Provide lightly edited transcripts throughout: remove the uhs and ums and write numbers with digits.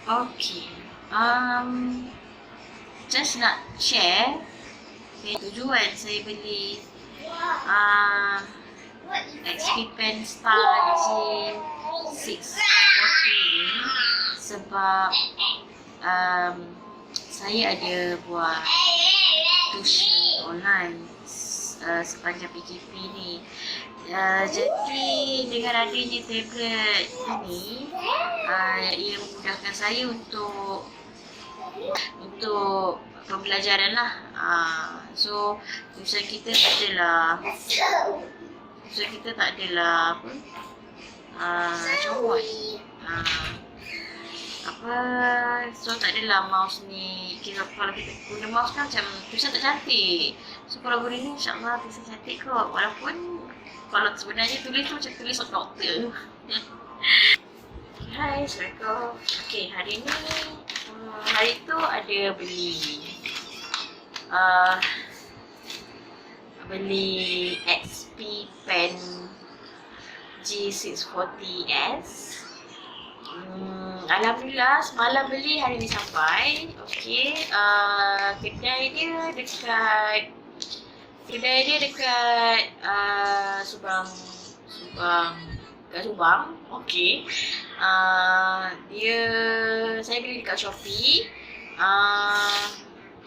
Okay. Just nak share tujuan saya beli XP Pen Star G640 sebab saya ada buat tuition online sepanjang PKP ni. Jadi dengan adanya tablet ini, ia memudahkan saya untuk pembelajaran lah. So tujuan kita tak adalah comot. So tak adalah mouse ni. Kalau kita guna mouse kan macam tulisan tak cantik. So kalau guna ni insyaAllah tulisan cantik kot. Walaupun kalau sebenarnya tulis tu macam tulis doktor. Hai, Assalamualaikum. Okay, hari tu ada beli XP Pen G640S. Alhamdulillah semalam beli, hari ni sampai. Okay, kedai dia dekat Subang. Okay. Saya beli dekat Shopee.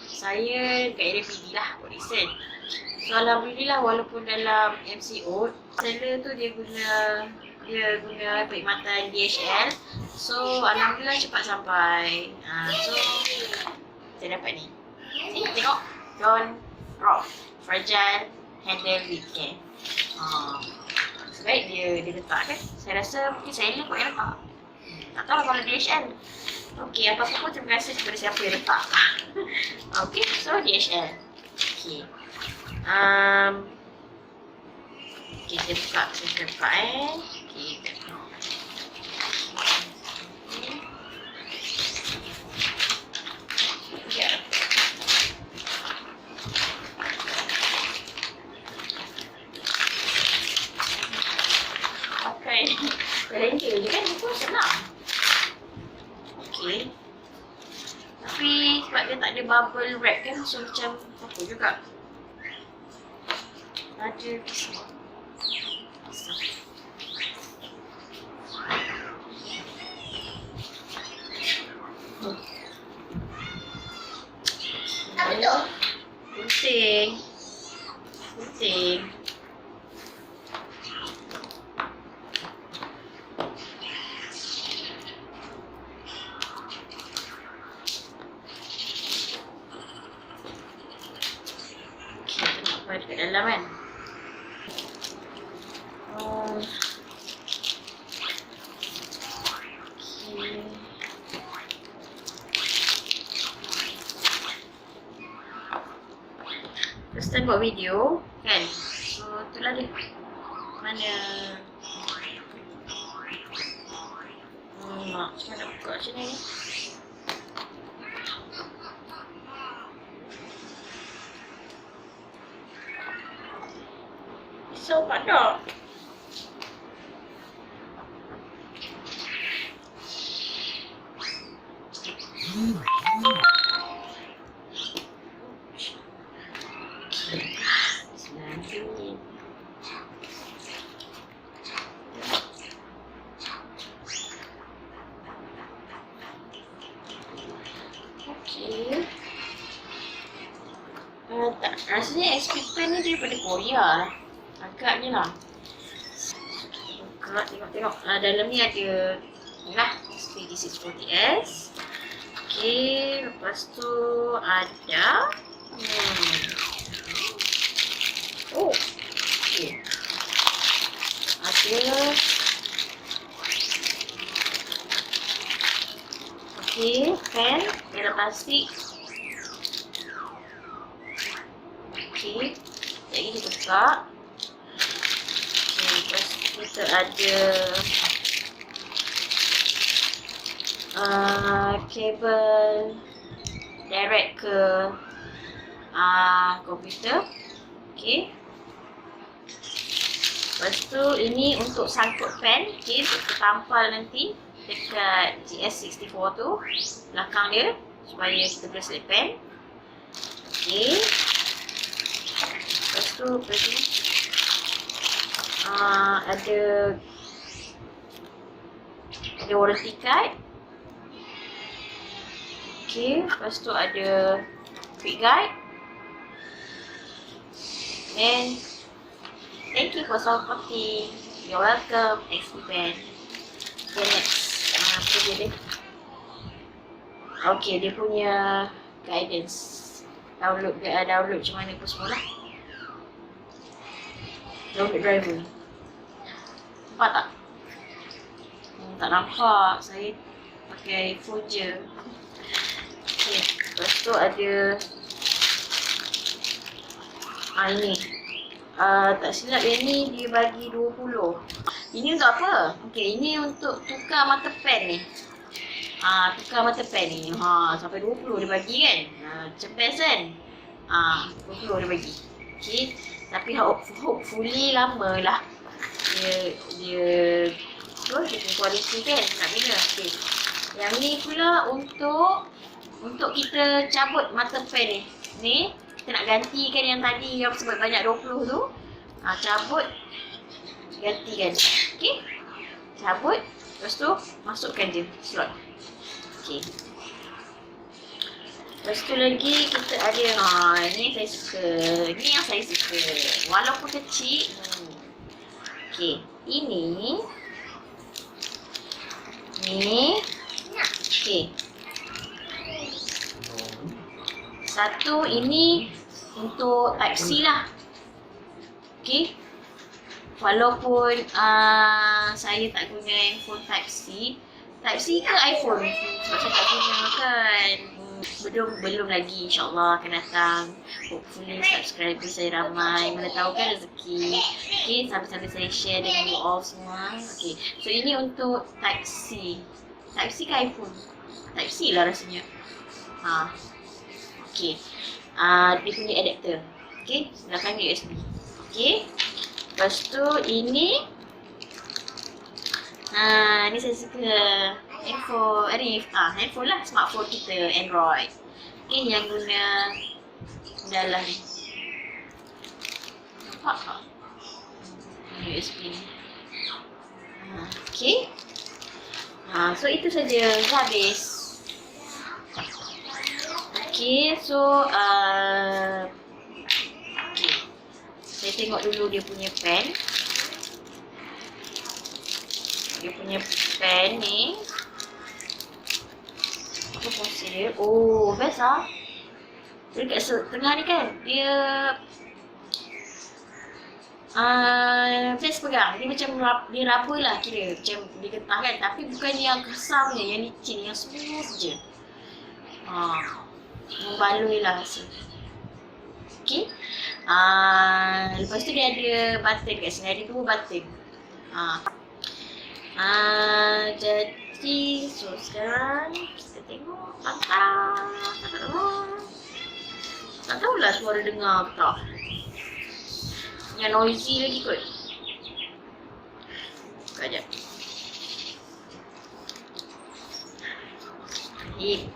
Saya dekat area PD lah, buat reason. So alhamdulillah walaupun dalam MCO seller tu dia guna perkhidmatan DHL. So alhamdulillah cepat sampai. So saya dapat ni. Tengok, don't drop, fragile, handle with care. Sebaik dia letak kan. Saya rasa mungkin saya kot yang letak. Tak tahu lah kalau DHL. Okay, apa-apa pun terima kasih kepada siapa yang letak. Okay, so DHL. Okay. Kita buka. Okay, Belanja je kan, itu senang. Okay. Tapi sebab dia tak ada bubble wrap kan, so macam apa juga. Ada kisah. Apa tu? Gunting. Dekat dalam kan. First time buat video kan. So itulah dia. Mana macam mana buka macam ni. So padat. Okay. Tak, rasanya XP Pen ni daripada Korea lah. Agaknya lah. Tengok. Dalam ni ada G640S. Okay, lepas tu ada okay. Ada pen dalam plastik. Okay, lagi kita buka. Lepas kita ada kabel direct ke komputer. Okay. Lepas tu ini untuk sangkut pen. Okay, untuk tampal nanti dekat G640 tu, belakang dia, supaya kita boleh select pen. Okay. Lepas tu apa ni? Ada warranty card. Okay, lepas tu ada quick guide. And thank you for supporting. You're welcome. XP pen. Okay, next. Apa dia ni? Okay, dia punya guidance. Download macam mana pun semua lah. Download driver. Nampak tak? Tak nampak. Saya pakai iPhone je. Okay. Lepas tu ada ini. Tak silap yang ni dia bagi 20. Ini untuk apa? Okay, ini untuk tukar mata pen ni. Tukar mata pen ni. Sampai 20 dia bagi kan. Macam best kan? 20 dia bagi. Okay. Tapi hopefully lama lah. Dia punya kualiti kan. Nak bila. Okay. Yang ni pula untuk kita cabut mata pen ni. Ni. Kita nak gantikan yang tadi yang sebab banyak 20 tu. Cabut. Gantikan. Okay. Cabut. Lepas tu masukkan je slot. Okay. Lepas tu lagi kita ada ni saya suka. Ni yang saya suka. Walaupun kecil. Okay. Ini. Ni. Okay. Satu ini untuk type C lah. Okay. Walaupun saya tak guna handphone type C. Type C ke iPhone? Sebab saya tak guna kan. Belum lagi, insyaAllah akan datang. Hopefully subscriber saya ramai. Mana tahu kan rezeki. Okay, sambil-sambil saya share dengan you all semua. Okay, so ini untuk type C. Type C ke iPhone? Type C lah rasanya. Okay, dia punya adapter. Okay, belakang USB. Okay, lepas tu ini ni saya suka handphone. Handphone lah, smartphone kita Android. Okay, yang guna dalam nampak tak? USB ni. Okay. So itu saja, habis. Okay, so okay. Saya tengok dulu dia punya pen. Dia punya pen ni. Apa fungsi dia? Oh, best lah. Dekat tengah ni kan, dia best pegang. Dia macam dia rubber lah kira. Macam dia getah kan. Tapi bukan yang kasar punya, yang licin, yang smooth je. Membaloi lah rasa. Okay. Lepas tu dia ada button kat sini. Ada 2 button. Jadi, so sekarang kita tengok pantang. Tak tahulah suara dengar ke tak. Yang noisy lagi kot. Sekejap. Buka dia.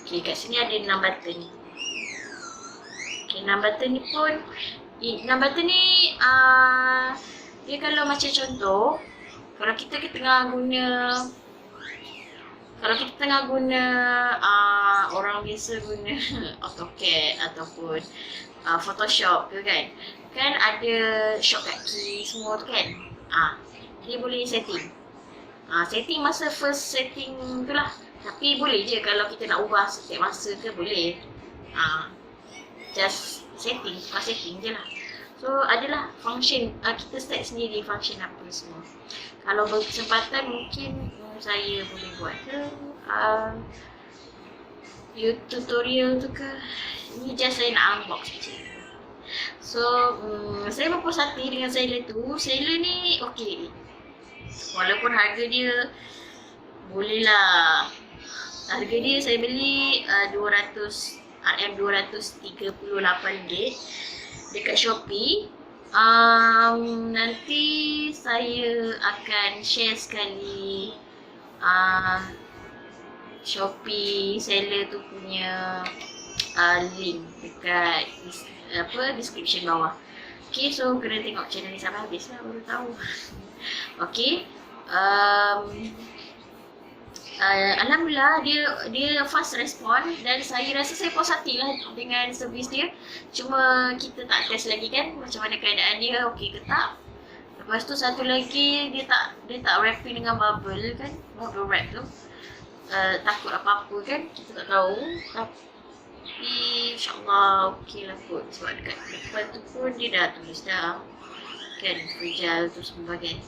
Okay, kat sini ada 6 button. Okay, 6 button ni pun 6 button ni dia kalau macam contoh, kalau kita tengah guna orang biasa guna AutoCAD ataupun Photoshop ke kan. Kan ada shortcut key semua tu kan. Dia boleh setting. Setting masa first setting tu lah. Tapi boleh je kalau kita nak ubah setiap masa ke boleh. Just setting, suka setting je lah. So adalah function, kita set sendiri function apa semua. Kalau berkesempatan mungkin saya boleh buat ke tutorial tu ke. Ni just saya nak unbox je. So saya berpuas hati dengan Sila tu. Sila ni okey. Walaupun harga dia boleh lah. Harga dia saya beli 200 RM238 dekat Shopee. Nanti saya akan share sekali Shopee seller tu punya link dekat description bawah. Okay, so kena tengok channel ni sampai habis lah baru tahu. Okay, Alhamdulillah dia fast respon dan saya rasa saya puas hati lah dengan servis dia. Cuma kita tak test lagi kan macam mana keadaan dia, okey ke tak. Lepas tu satu lagi dia tak wrapping dengan bubble kan, bubble wrap tu. Takut apa-apa kan, kita tak tahu. Tapi insyaAllah okey lah kot, sebab dekat depan tu pun dia dah tulis dah kan, fragile tu semua kan.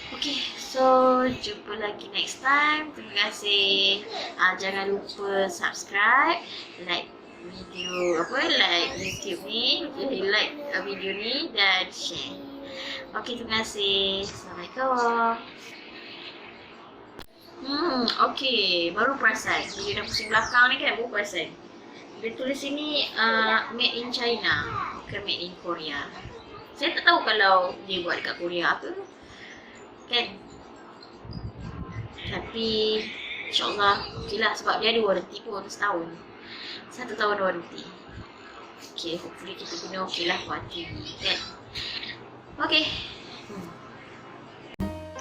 Okay, so jumpa lagi next time. Terima kasih. Jangan lupa subscribe, like video like YouTube ni, like video ni dan share. Okay, terima kasih. Assalamualaikum. Okay, baru perasan. Video dah pusing belakang ni kan, baru perasan. Dia tulis sini made in China, bukan made in Korea. Saya tak tahu kalau dia buat dekat Korea apa kan. Tapi insyaAllah okey lah, sebab dia ada warranty pun setahun. 1 tahun warranty. Okay, hopefully kita guna okey lah warranty kan. Okay.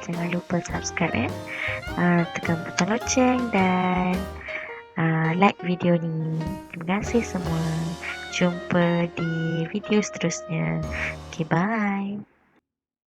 Jangan lupa subscribe tekan butang loceng dan like video ni. Terima kasih semua. Jumpa di video seterusnya. Okay, bye.